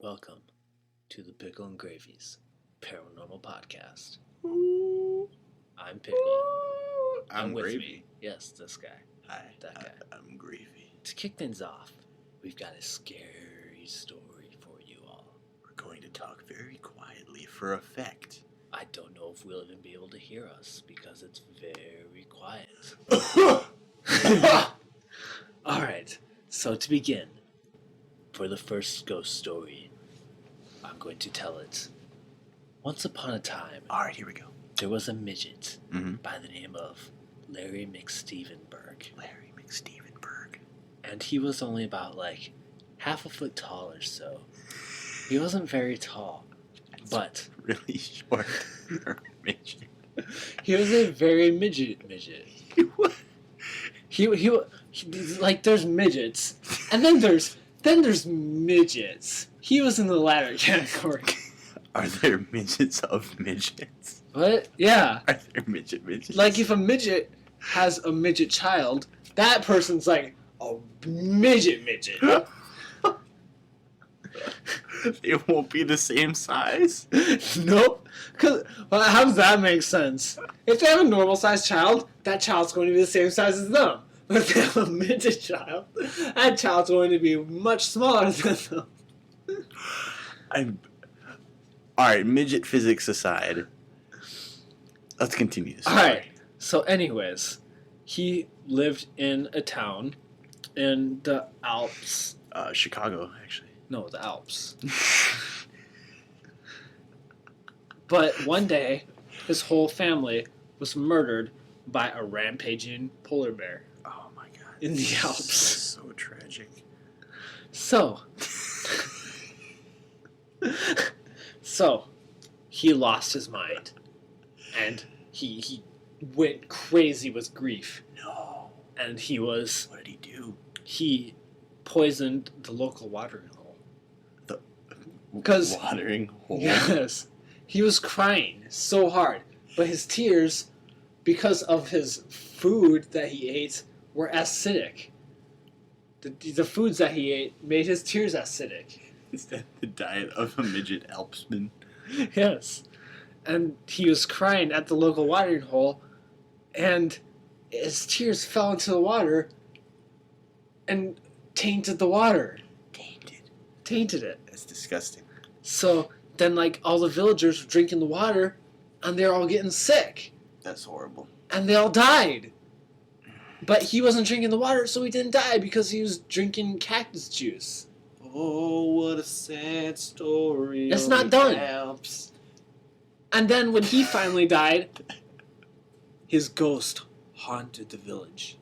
Welcome to the Pickle and Gravy's Paranormal Podcast. I'm Pickle. I'm with Gravy. me. Yes, this guy. Hi, That guy. I'm Gravy. To kick things off, we've got a scary story for you all. We're going to talk very quietly for effect. I don't know if we'll even be able to hear us because it's very quiet. Alright, so to begin, for the first ghost story, I'm going to tell it. Once upon a time, Alright, here we go. there was a midget Mm-hmm. by the name of Larry McStevenberg. Larry McStevenberg. And he was only about half a foot tall or so. He wasn't very tall, but Really short for a midget. he was a very midget. He there's midgets, and then there's midgets. He was in the latter category. Are there midgets of midgets? What? Yeah. Are there midgets? Like if a midget has a midget child, that person's like a midget. They won't be the same size? Nope. How does that make sense? If they have a normal sized child, that child's going to be the same size as them. But if they have a midget child, that child's going to be much smaller than them. Alright, midget physics aside, let's continue this. Alright, so anyways, he lived in a town in the Alps. Chicago, actually. No, the Alps. But one day, his whole family was murdered by a rampaging polar bear Oh my god. in the Alps. So tragic. So he lost his mind, and he went crazy with grief, No. and What did he do? he poisoned the local watering hole. Because Watering hole. yes, he was crying so hard, but his tears, because of his food that he ate, were acidic. The foods that he ate made his tears acidic. Is that the diet of a midget Alpsman? Yes. And he was crying at the local watering hole, and his tears fell into the water and tainted the water. Tainted it. That's disgusting. So then, all the villagers were drinking the water, and they're all getting sick. That's horrible. And they all died. But he wasn't drinking the water, so he didn't die because he was drinking cactus juice. Oh, what a sad story. It's not done. And then when he finally died, his ghost haunted the village.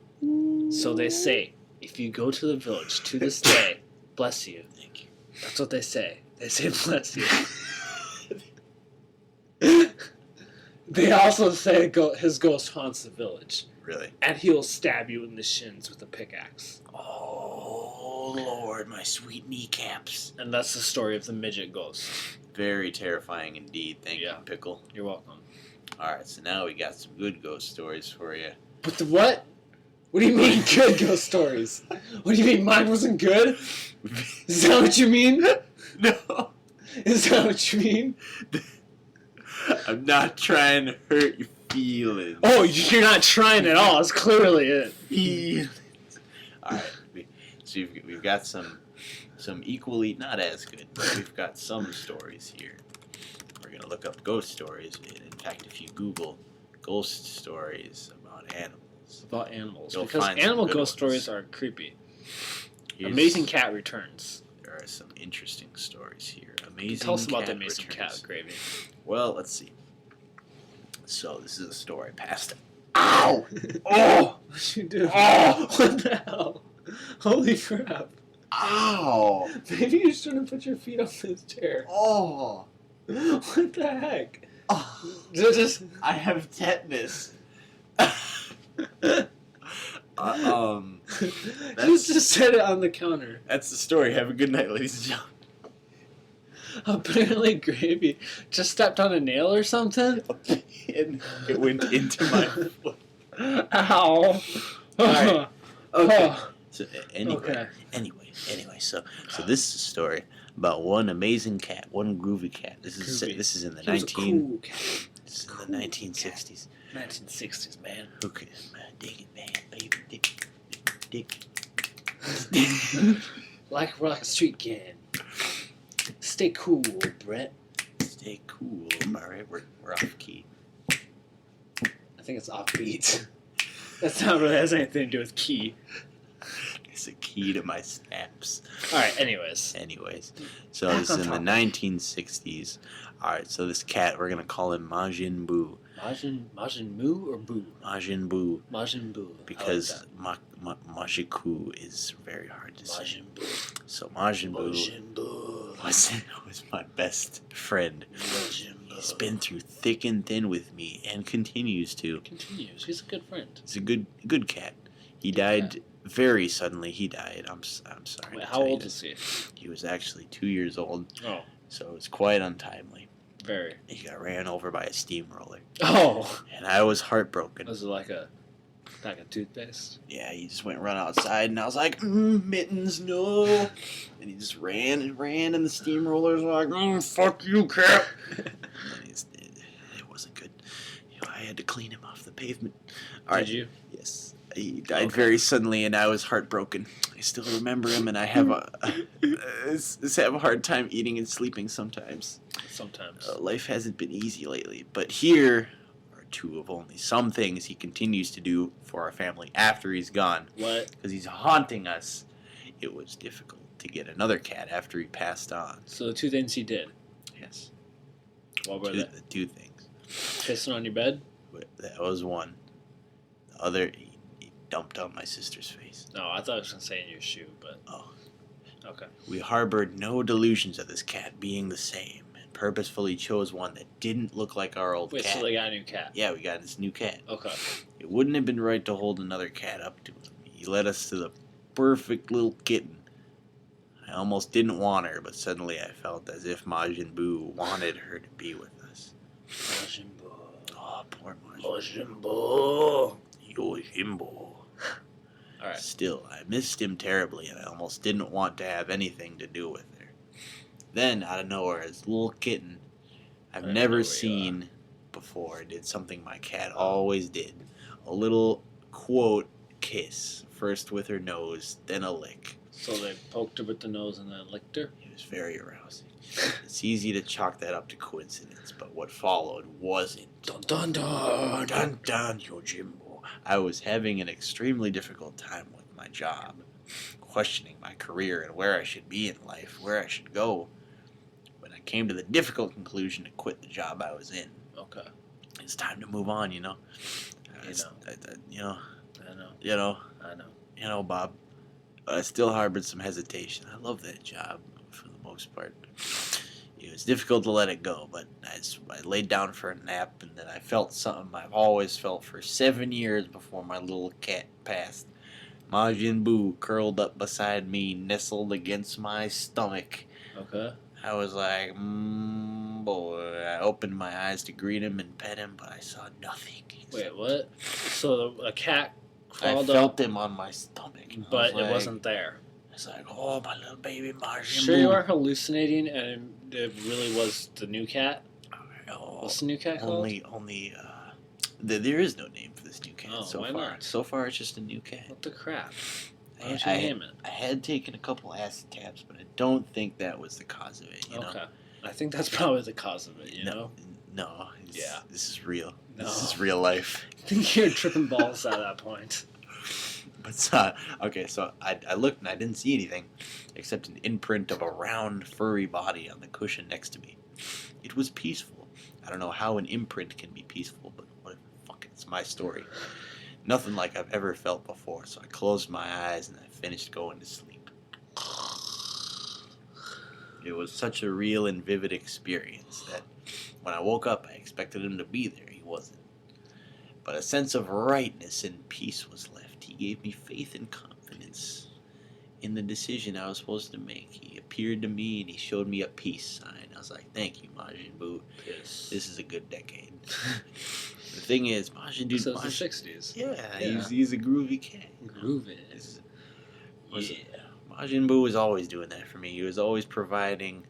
So they say, if you go to the village to this day, bless you. Thank you. That's what they say. They say bless you. They also say his ghost haunts the village. Really? And he'll stab you in the shins with a pickaxe. Oh, Lord, my sweet kneecaps. And that's the story of the midget ghost. Very terrifying indeed. Thank you, Yeah. Pickle. You're welcome. Alright, so now we got some good ghost stories for you. But the what? What do you mean good ghost stories? What do you mean mine wasn't good? Is that what you mean? No. Is that what you mean? I'm not trying to hurt your feelings. Oh, you're not trying at all. It's clearly it. Feelings. Alright, so we've got some equally not as good, but we've got some stories here. We're going to look up ghost stories. In fact, if you Google ghost stories about animals, About animals. You'll Because find some animal good ghost ones. stories are creepy. here's- Amazing Cat Returns. There are some interesting stories here. Amazing Tell us about Cat the Amazing Returns. Cat Gravy. Well, let's see. So this is a story past. Ow! Oh! What'd you do? Oh! What the hell? Holy crap. Ow! Maybe you shouldn't put your feet on this chair. Oh! What the heck? Oh. Just I have tetanus. just set it on the counter. That's the story. Have a good night, ladies and gentlemen. Apparently Gravy just stepped on a nail or something. And it went into my foot. Ow. Alright. Okay. Oh. So Okay. anyway, so this is a story about one amazing cat, one groovy cat. This is in the He was a cool cat. This is in the 1960s. 1960s, man. Okay, man, dig it, man, baby, dig. Like we're like a street gang. Stay cool, Brett. Stay cool. All right, we're off key. I think it's offbeat. That's not really has anything to do with key. It's a key to my snaps. All right. Anyways, so this is in the 1960s. All right, so this cat, we're gonna call him Majin Buu. Majin Mu or Boo? Majin Buu. Majin Buu. Because Majiku is very hard to say. Majin Buu. So Majin Buu was my best friend. Majin Buu. He's been through thick and thin with me and continues to. He's a good friend. He's a good cat. He died very suddenly. He died. I'm sorry. Wait, how old is he? He was actually 2 years old. Oh. So it's quite untimely. Very. He got ran over by a steamroller. Oh. And I was heartbroken. Was it like a toothpaste? Yeah, he just went run outside, and I was like, mittens, no. And he just ran, and the steamrollers were like, fuck you, cat. And it wasn't good. I had to clean him off the pavement. Did you? Yes. He died very suddenly, and I was heartbroken. I still remember him, and I have a hard time eating and sleeping sometimes. Life hasn't been easy lately, but here are two of only some things he continues to do for our family after he's gone. What? Because he's haunting us. It was difficult to get another cat after he passed on. So the two things he did. Yes. What were they? The two things. Pissing on your bed? That was one. The other, he dumped on my sister's face. No, I thought I was going to say in your shoe, but... Oh. Okay. We harbored no delusions of this cat being the same, and purposefully chose one that didn't look like our old cat. Wait, so they got a new cat? Yeah, we got this new cat. Okay. It wouldn't have been right to hold another cat up to him. He led us to the perfect little kitten. I almost didn't want her, but suddenly I felt as if Majin Buu wanted her to be with us. Majin Buu. Oh, poor Majin Majin Buu. Yojimbo. Alright. Still, I missed him terribly, and I almost didn't want to have anything to do with her. Then, out of nowhere, this little kitten I've never seen before did something my cat always did. A little, quote, kiss. First with her nose, then a lick. So they poked her with the nose and then licked her? It was very arousing. It's easy to chalk that up to coincidence, but what followed wasn't. Dun dun dun! Dun dun, Yojimbo. I was having an extremely difficult time with my job, questioning my career and where I should be in life, where I should go. When I came to the difficult conclusion to quit the job I was in. Okay. It's time to move on, you know. You know, Bob. I still harbored some hesitation. I love that job for the most part. It was difficult to let it go, but I laid down for a nap, and then I felt something I've always felt for 7 years before my little cat passed. Majin Buu curled up beside me, nestled against my stomach. Okay. I was like, boy. I opened my eyes to greet him and pet him, but I saw nothing. Wait, what? So a cat crawled I felt him on my stomach. But it wasn't there. It's like, oh, my little baby Majin Sure Buu. you weren't hallucinating and it really was the new cat? Oh, What's the new cat called? There is no name for this new cat Oh, so why far. not? So far, it's just a new cat. What the crap? Why don't you name it? I had taken a couple acid tabs, but I don't think that was the cause of it, you know? Okay. I think that's probably the cause of it, you know? No. Yeah. This is real. No. This is real life. I think you're tripping balls at that point. But okay, so I looked and I didn't see anything except an imprint of a round, furry body on the cushion next to me. It was peaceful. I don't know how an imprint can be peaceful, but whatever. Fuck it, it's my story. Nothing like I've ever felt before, so I closed my eyes and I finished going to sleep. It was such a real and vivid experience that when I woke up, I expected him to be there. He wasn't. But a sense of rightness and peace was left. He gave me faith and confidence in the decision I was supposed to make. He appeared to me and he showed me a peace sign. I was like, thank you, Majin Buu. Yes. This is a good decade. The thing is, Majin Buu... So it's the 60s. Yeah, he's a groovy cat. Groovy. Majin Buu was always doing that for me. He was always providing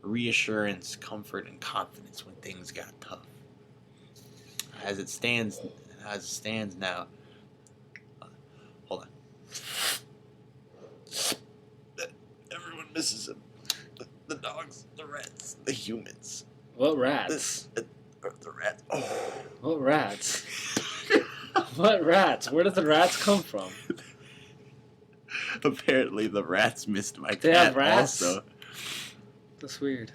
reassurance, comfort, and confidence when things got tough. As it stands now. Hold on. Everyone misses him. The dogs, the rats, the humans. What rats? The rats. Oh. What rats? What rats? Where did the rats come from? Apparently the rats missed my cat They have rats? also. That's weird.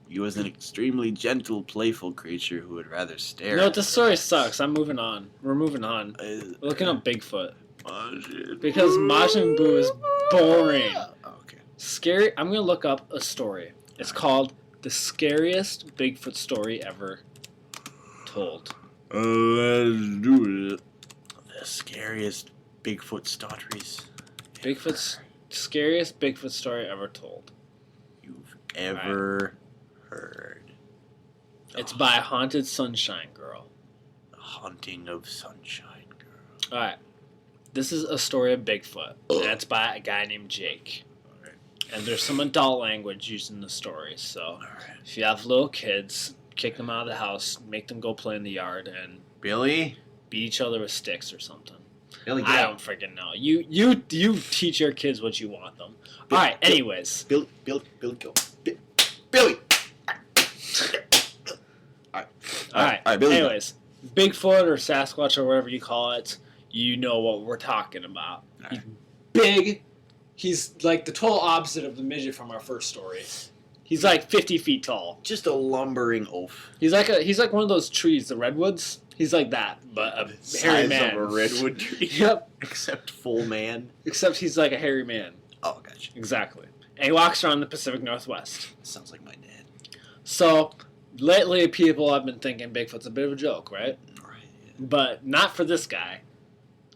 He was an extremely gentle, playful creature who would rather stare. No, at this the story rats. sucks. I'm moving on. We're moving on. Uh, We're looking up Bigfoot. Majin Because Majin Buu is boring. Okay. Scary. I'm going to look up a story. It's called The Scariest Bigfoot Story Ever Told. Let's do it. The scariest Bigfoot stories Bigfoot's scariest Bigfoot story ever told. you've ever heard. It's by Haunted Sunshine Girl. The Haunting of Sunshine Girl. Alright. This is a story of Bigfoot. And it's by a guy named Jake. Alright. And there's some adult language used in the story. So Alright. if you have little kids, kick them out of the house, make them go play in the yard, and Billy? beat each other with sticks or something. Billy, I don't freaking know. You teach your kids what you want them. Alright, anyways. Billy, go. Billy! Alright, Billy. anyways. Bigfoot or Sasquatch or whatever you call it, you know what we're talking about. All He's right. big. He's like the total opposite of the midget from our first story. He's like 50 feet tall. Just a lumbering oaf. He's like one of those trees, the redwoods. He's like that, but a hairy Size man. of a redwood tree. Yep. Except full man. Except he's like a hairy man. Oh, gotcha. Exactly. And he walks around the Pacific Northwest. Sounds like my dad. So, lately people have been thinking Bigfoot's a bit of a joke, right? Right. Yeah. But not for this guy.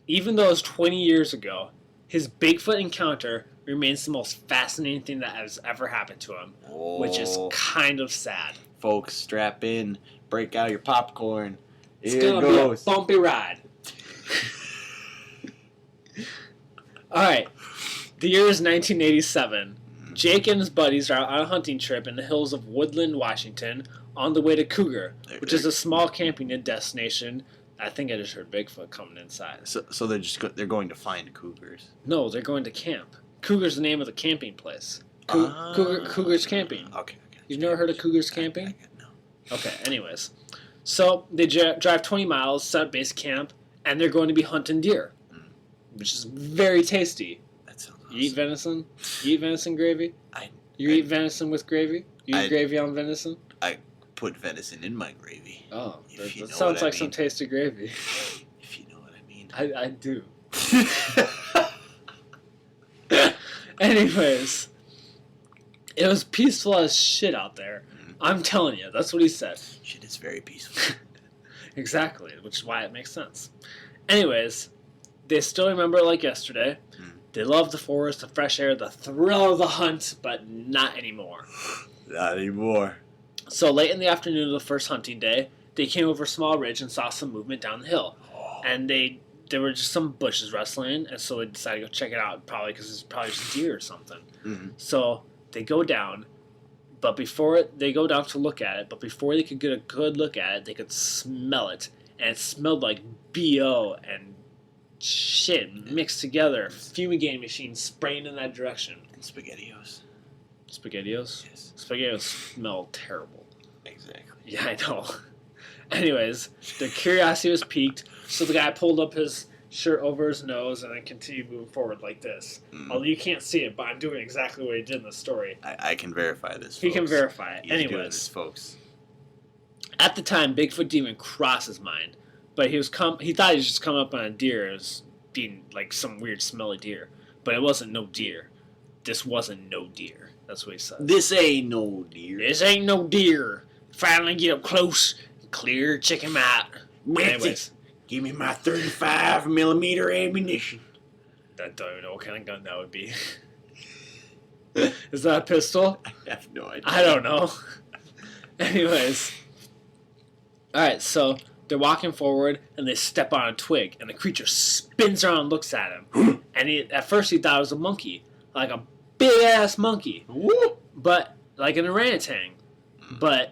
Even though it was 20 years ago, his Bigfoot encounter remains the most fascinating thing that has ever happened to him, which is Oh, kind of sad. folks, strap in, break out your popcorn. It's Here gonna goes. be a bumpy ride. Alright, the year is 1987. Jake and his buddies are on a hunting trip in the hills of Woodland, Washington, on the way to Cougar, which is a small camping destination. I think I just heard Bigfoot coming inside. So they're going to find cougars. No, they're going to camp. Cougar's the name of the camping place. Cougar's Camping. Okay. You've never heard of Cougar's Camping? No. Okay, anyways. So they drive 20 miles, set up base camp, and they're going to be hunting deer, which is very tasty. That sounds awesome. You eat venison? You eat venison gravy? You eat venison with gravy? You eat gravy on venison? Put venison in my gravy. Oh, If you that know sounds what I like some mean. tasty gravy. If you know what I mean. I do. Anyways, it was peaceful as shit out there. I'm telling you, that's what he said. Shit is very peaceful. Exactly, which is why it makes sense. Anyways, they still remember it like yesterday. They love the forest, the fresh air, the thrill of the hunt, but not anymore. Not anymore. So late in the afternoon of the first hunting day, they came over a small ridge and saw some movement down the hill. And there were just some bushes rustling, and so they decided to go check it out, probably because it's probably just deer or something. Mm-hmm. So they go down, but before they go down to look at it, but before they could get a good look at it, they could smell it, and it smelled like BO and shit mixed together. Fumigating machine spraying in that direction. And SpaghettiOs. SpaghettiOs? Yes. SpaghettiOs smell terrible. Exactly. Yeah, I know. Anyways, their curiosity was piqued, so the guy pulled up his shirt over his nose and then continued moving forward like this. Although you can't see it, but I'm doing exactly what he did in the story. I can verify this, folks. He can verify it. He's doing Anyways, this, folks. at the time, Bigfoot didn't even cross his mind, but he thought he was just coming up on a deer as being like some weird smelly deer, but it wasn't no deer. This wasn't no deer. That's what he said. This ain't no deer. This ain't no deer. Finally get up close, clear, check him out. Anyways, Give me my 35 millimeter ammunition. I don't even know what kind of gun that would be. Is that a pistol? I have no idea. I don't know. Anyways. Alright, so they're walking forward and they step on a twig and the creature spins around and looks at him. And at first he thought it was a monkey. like a big ass monkey, Woo! but like an orangutan. But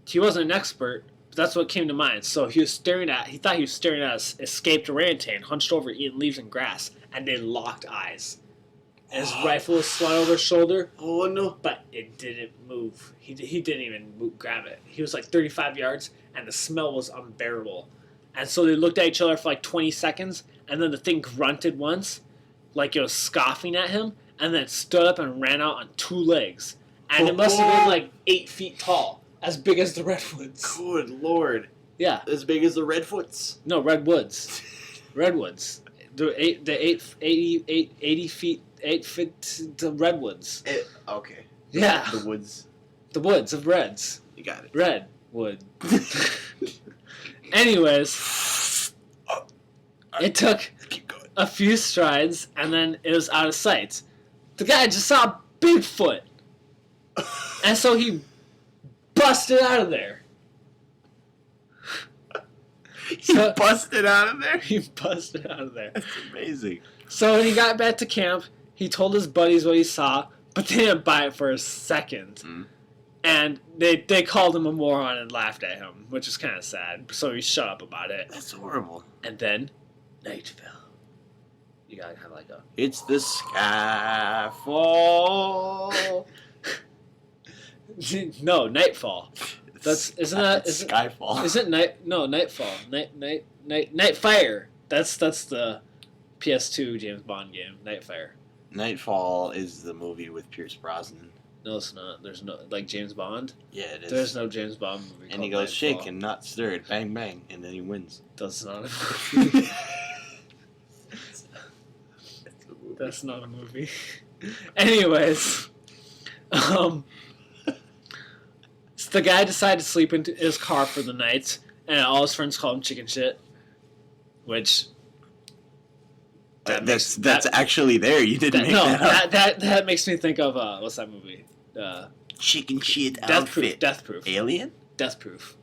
he wasn't an expert. That's what came to mind. So he thought he was staring at an escaped orangutan, hunched over eating leaves and grass, and they locked eyes. And his rifle was slung over his shoulder. Oh no! But it didn't move. He didn't even grab it. He was like 35 yards, and the smell was unbearable. And so they looked at each other for like 20 seconds, and then the thing grunted once, like it was scoffing at him, and then it stood up and ran out on 2 legs. And it must have been like 8 feet tall, as big as the redwoods. Good lord! Yeah. As big as the redfoots? No, redwoods. Redwoods. The 80 feet, 8 feet to redwoods. Okay. Yeah. The woods. The woods of reds. You got it. Redwood. Anyways, it took Keep going. a few strides, and then it was out of sight. The guy just saw Bigfoot. And so he busted out of there. He busted out of there? He busted out of there. That's amazing. So when he got back to camp, he told his buddies what he saw, but they didn't buy it for a second. Mm. And they called him a moron and laughed at him, which is kind of sad. So he shut up about it. That's horrible. And then night fell. You gotta have like a... It's the skyfall. No, nightfall. Isn't Skyfall? Isn't nightfall? Nightfire. That's the PS2 James Bond game. Nightfire. Nightfall is the movie with Pierce Brosnan. No, it's not. There's no like James Bond. Yeah, it is. There's no James Bond movie. And he called goes Nightfall. shaken, not stirred, bang bang, and then he wins. That's not a That's not a movie. Anyways, so the guy decided to sleep in his car for the night, and all his friends called him chicken shit, which That's actually there. You didn't make that up. That makes me think of what's that movie? Chicken shit Death Proof. outfit. Death Proof. Alien? Death Proof.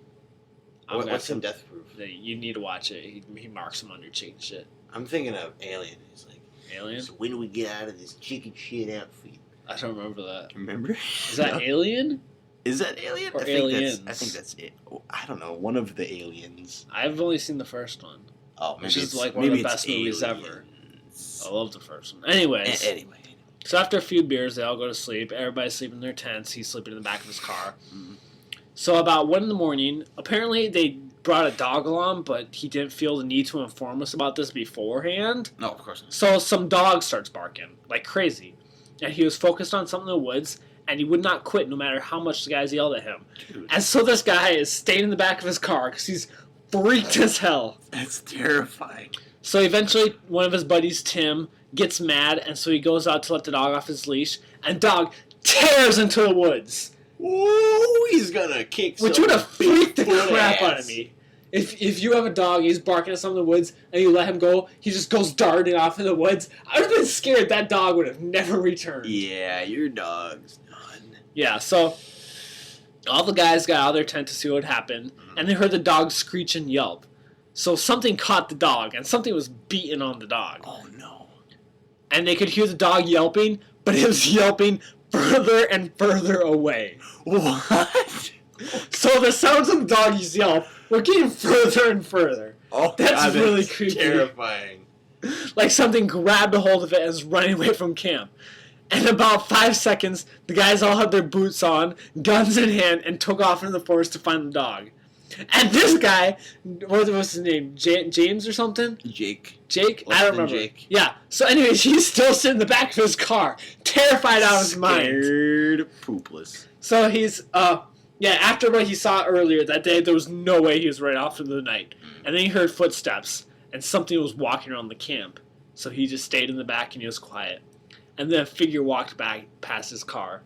What's in Death Proof? You need to watch it. He marks him under chicken shit. I'm thinking of Alien. He's like, Alien? so when do we get out of this chicken shit outfit? I don't remember that. Remember? Is that Alien? Is that Alien? Or I think Aliens? I think that's it. Oh, I don't know. One of the aliens. I've only seen the first one. Oh, maybe Which is it's like one of the maybe best it's movies ever. Aliens. I love the first one. Anyways. Anyway. So after a few beers, they all go to sleep. Everybody's sleeping in their tents. He's sleeping in the back of his car. Mhm. So about 1 a.m, apparently they brought a dog along, but he didn't feel the need to inform us about this beforehand. No, of course not. So some dog starts barking like crazy. And he was focused on something in the woods, and he would not quit no matter how much the guys yelled at him. Dude, And so this guy is staying in the back of his car because he's freaked as hell. that's terrifying. So eventually, one of his buddies, Tim, gets mad, and so he goes out to let the dog off his leash, and dog tears into the woods. Ooh, he's gonna kick Which some would have freaked the Bigfoot crap out ass. of me. If you have a dog, he's barking at something in the woods, and you let him go, he just goes darting off in the woods. I would have been scared that dog would have never returned. Yeah, your dog's done. Yeah, so all the guys got out of their tent to see what happened, and they heard the dog screech and yelp. So something caught the dog, and something was beating on the dog. Oh no. And they could hear the dog yelping, but it was yelping further and further away. What? So the sounds of the dog's yelp were getting further and further. Oh, That's God, really creepy. Terrifying. Like something grabbed a hold of it and was running away from camp. And in about 5 seconds, the guys all had their boots on, guns in hand, and took off into the forest to find the dog. And this guy, what was his name? James or something? Jake. Jake? Less I don't than remember. Jake. Yeah. So anyways, he's still sitting in the back of his car, terrified out of his mind. Scared poopless. So he's, after what he saw earlier that day, there was no way he was right off into the night. And then he heard footsteps, and something was walking around the camp. So he just stayed in the back and he was quiet. And then a figure walked back past his car.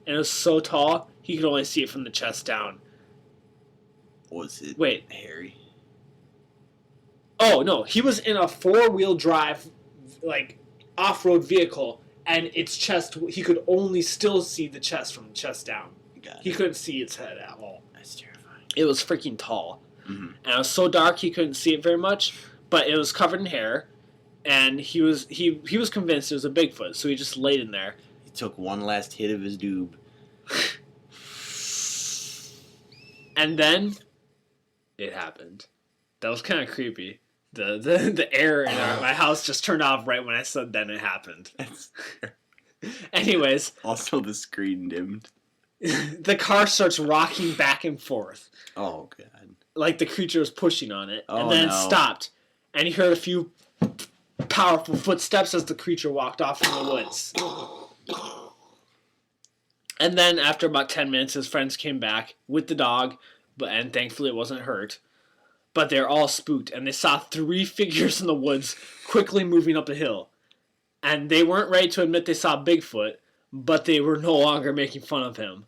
And it was so tall, he could only see it from the chest down. Was it Wait. Harry? Oh, no. He was in a 4-wheel drive, like, off-road vehicle. And its chest, he could only still see the chest from the chest down. Got He it. couldn't see its head at all. That's terrifying. It was freaking tall. Mm-hmm. And it was so dark he couldn't see it very much. But it was covered in hair. and he was convinced it was a Bigfoot, so he just laid in there. He took one last hit of his doob. And then it happened. That was kind of creepy. The air in my house just turned off right when I said then it happened. Anyways. Also the screen dimmed. The car starts rocking back and forth. Oh, God. Like the creature was pushing on it. Oh, and then no. it stopped. And he heard a few powerful footsteps as the creature walked off in the woods. And then after about 10 minutes, his friends came back with the dog, and thankfully it wasn't hurt. But they're all spooked, and they saw 3 figures in the woods quickly moving up a hill. And they weren't ready to admit they saw Bigfoot, but they were no longer making fun of him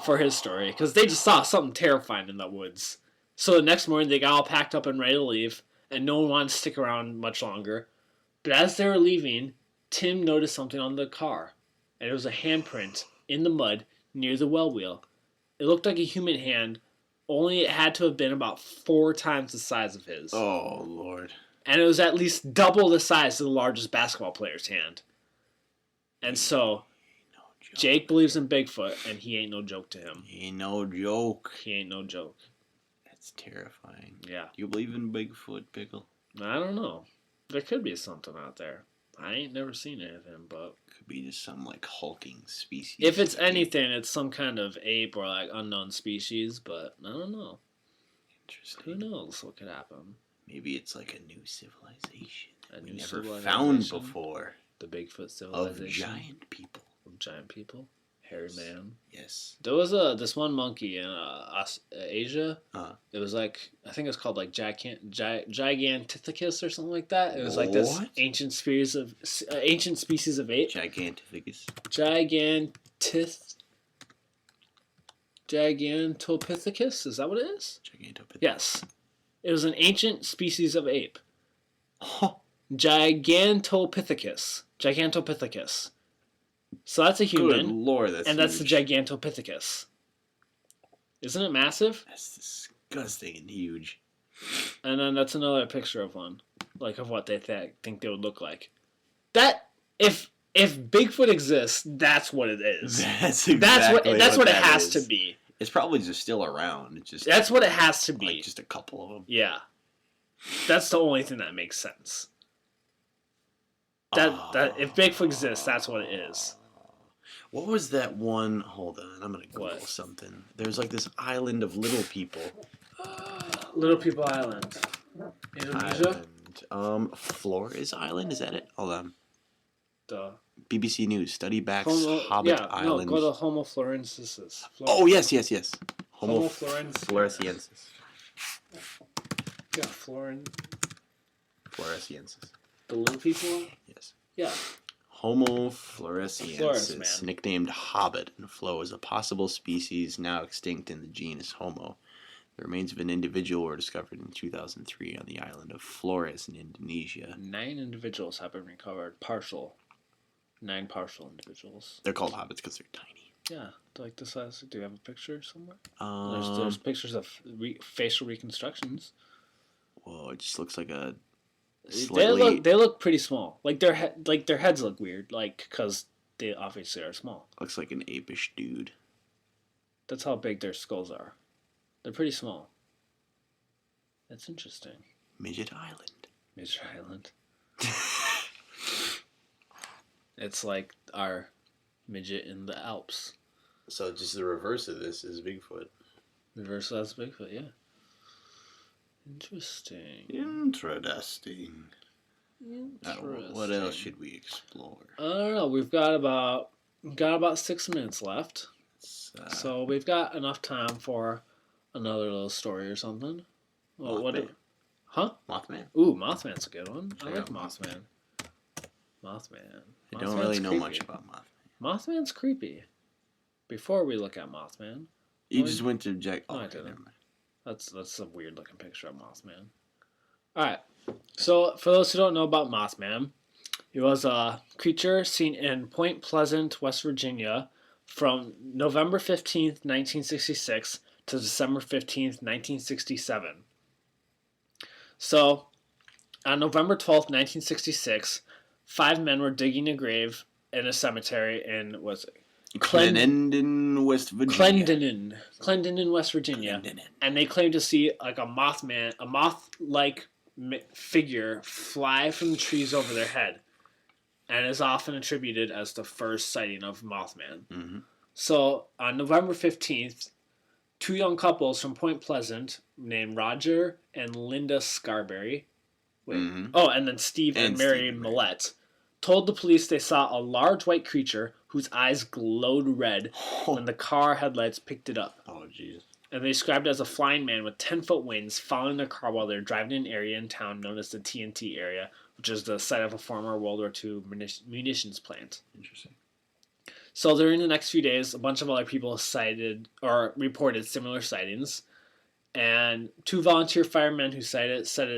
for his story, because they just saw something terrifying in the woods. So the next morning, they got all packed up and ready to leave, and no one wanted to stick around much longer. But as they were leaving, Tim noticed something on the car, and it was a handprint in the mud near the well wheel. It looked like a human hand, only it had to have been about 4 times the size of his. Oh, Lord. And it was at least double the size of the largest basketball player's hand. And so, Jake believes in Bigfoot, and he ain't no joke to him. He ain't no joke. He ain't no joke. That's terrifying. Yeah. Do you believe in Bigfoot, Pickle? I don't know. There could be something out there. I ain't never seen anything, but... Could be just some, like, hulking species. If it's anything, it's some kind of ape or, like, unknown species, but I don't know. Interesting. Who knows what could happen? Maybe it's like a new civilization that we never civilization? found before. The Bigfoot civilization. Of giant people. Of giant people? Hairy man. Yes. There was this one monkey in Asia. It was like, I think it was called like Gigantopithecus or something like that. It was like this ancient species of ape. Gigantopithecus. Is that what it is? Gigantopithecus. Yes. It was an ancient species of ape. Huh. Gigantopithecus. So that's a human. Good Lord, that's and that's huge. the Gigantopithecus. Isn't it massive? That's disgusting and huge. And then that's another picture of one, like of what they think they would look like. That if Bigfoot exists, that's what it is. That's exactly that's what it that has is. to be. It's probably just still around. It's just that's what it has to be. Like just a couple of them. Yeah, that's the only thing that makes sense. That if Bigfoot exists, that's what it is. What was that one? Hold on, I'm gonna Google something. There's like this island of little people. Little People Island. Indonesia? Flores Island, is that it? Hold on. Duh. BBC News, study backs Hobbit Island. No, go to Homo florensis. Oh, yes. Homo floresiensis. Yeah, Floresiensis. The little people? Yes. Yeah. Homo floresiensis, Flores, nicknamed Hobbit and Flo, is a possible species now extinct in the genus Homo. The remains of an individual were discovered in 2003 on the island of Flores in Indonesia. 9 individuals have been recovered. 9 partial individuals. They're called hobbits because they're tiny. Yeah, like the size. Do you have a picture somewhere? Um, there's pictures of facial reconstructions. Whoa, it just looks like a slightly... They look pretty small. Like their heads look weird. Like because they obviously are small. Looks like an apish dude. That's how big their skulls are. They're pretty small. That's interesting. Midget Island. It's like our midget in the Alps. So just the reverse of this is Bigfoot. Reverse that's Bigfoot, yeah. Interesting. What else should we explore? I don't know. We've got about 6 minutes left. So we've got enough time for another little story or something. Well, Mothman. Huh? Mothman. Ooh, Mothman's a good one. I like Mothman. I don't really know much about Mothman. Mothman's creepy. Before we look at Mothman, you just went to Jack. No, I didn't. That's a weird looking picture of Mothman. All right. So for those who don't know about Mothman, he was a creature seen in Point Pleasant, West Virginia, from November 15th, 1966 to December 15th, 1967. So On November 12th, 1966, 5 men were digging a grave in a cemetery in, was it? Clendenin, West Virginia. Clendenin, West Virginia. Clendenin. And they claimed to see like a moth-like figure fly from the trees over their head, and is often attributed as the first sighting of Mothman. Mm-hmm. So on November 15th, 2 young couples from Point Pleasant named Roger and Linda Scarberry, and then Steve and Mary Millette, told the police they saw a large white creature whose eyes glowed red when the car headlights picked it up. Oh, jeez. And they described it as a flying man with 10-foot wings following their car while they were driving in an area in town known as the TNT area, which is the site of a former World War II munitions plant. Interesting. So during the next few days, a bunch of other people cited or reported similar sightings. And 2 volunteer firemen who said it said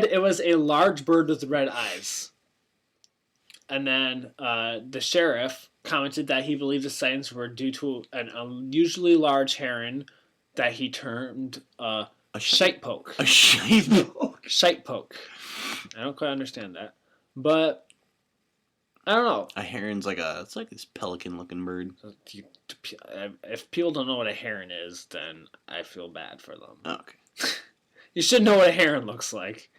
it was a large bird with red eyes. And then the sheriff commented that he believed the sightings were due to an unusually large heron that he termed a shite poke. A shite poke? Shite poke. I don't quite understand that. But I don't know. A heron's it's like this pelican-looking bird. If people don't know what a heron is, then I feel bad for them. Okay. You should know what a heron looks like.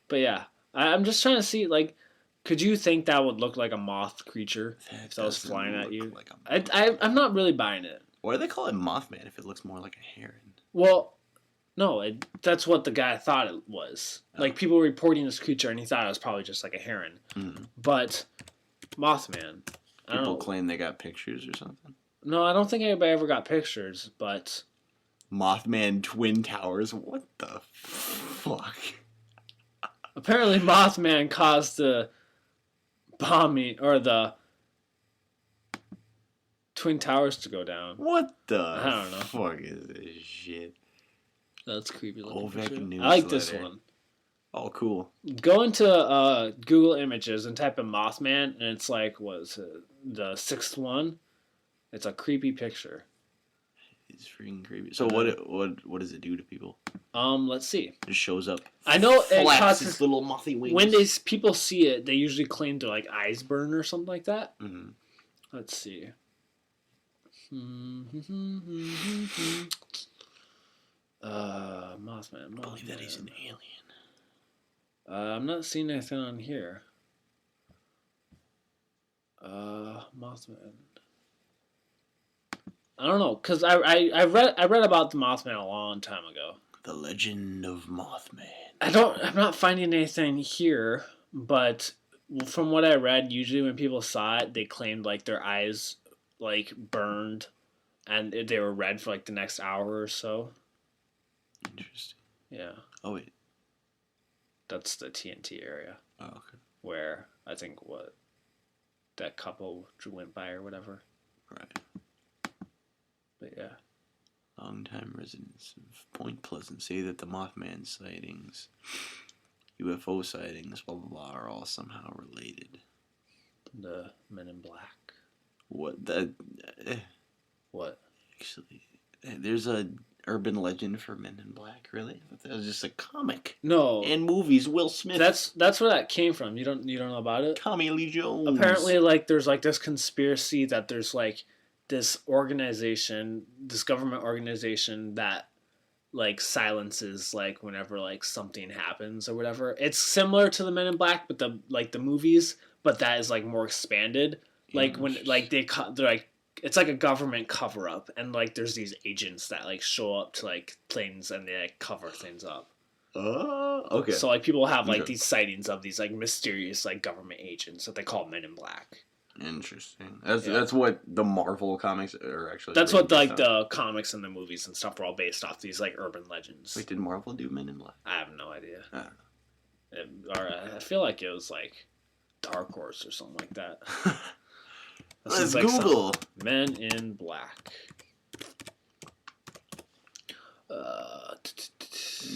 But yeah, I'm just trying to see, like, could you think that would look like a moth creature if that was flying at you? Like I'm not really buying it. Why do they call it Mothman if it looks more like a heron? Well, no, that's what the guy thought it was. Oh. Like, people were reporting this creature, and he thought it was probably just like a heron. Mm-hmm. But Mothman, people claim they got pictures or something. No, I don't think anybody ever got pictures, but Mothman Twin Towers? What the fuck? Apparently Mothman caused the bombing, or the Twin Towers to go down. What the I don't know. Fuck is this shit? That's creepy looking. I like this one. Oh, cool. Go into Google Images and type in Mothman, and it's like, what is it, the 6th one? It's a creepy picture. It's freaking creepy. So what does it do to people? Let's see. It shows up. I know it flaps its little mothy wings. When people see it, they usually claim to like eyes burn or something like that. Mm-hmm. Let's see. Mothman. I believe that he's an alien. I'm not seeing anything on here. Mothman. I don't know, because I read about the Mothman a long time ago. The Legend of Mothman. I'm not finding anything here, but from what I read, usually when people saw it, they claimed like their eyes like burned, and they were red for like the next hour or so. Interesting. Yeah. Oh wait. That's the TNT area. Oh, okay. Where I think that couple went by or whatever. Right. But yeah. Longtime residents of Point Pleasant say that the Mothman sightings, UFO sightings, blah blah blah, are all somehow related. The Men in Black. What What? Actually, there's a urban legend for Men in Black. Really? That was just a comic. No. And movies. Will Smith. That's where that came from. You don't know about it? Tommy Lee Jones. Apparently, like there's like this conspiracy that there's like this organization, this government organization that like silences like whenever like something happens or whatever. It's similar to the Men in Black, but the movies, but that is like more expanded. Like when like they're like, it's like a government cover up, and like there's these agents that like show up to like things and they like cover things up. Oh, okay. So like people have like these sightings of these like mysterious like government agents that they call Men in Black. Interesting. That's what the Marvel comics are actually. That's what like the comics and the movies and stuff are all based off these like urban legends. Wait, did Marvel do Men in Black? I have no idea. I don't know. I feel like it was like Dark Horse or something like that. Let's Google Men in Black.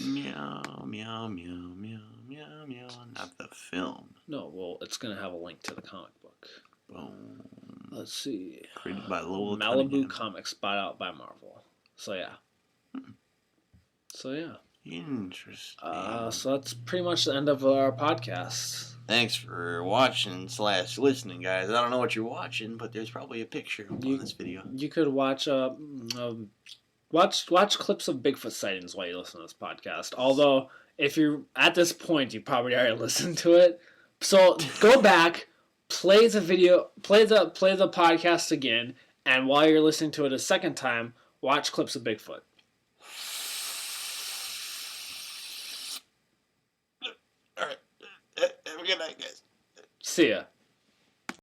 Meow meow meow meow meow meow. Not the film. No, well, it's gonna have a link to the comic book. Boom. Let's see. Created by Lowell Malibu Cunningham. Comics, bought out by Marvel. So yeah. So yeah. Interesting. So that's pretty much the end of our podcast. Thanks for watching / listening, guys. I don't know what you're watching, but there's probably a picture on this video. You could watch watch clips of Bigfoot sightings while you listen to this podcast. Although, if you're at this point, you probably already listened to it. So go back, play the podcast again, and while you're listening to it a second time, watch clips of Bigfoot. All right. Have a good night, guys. See ya.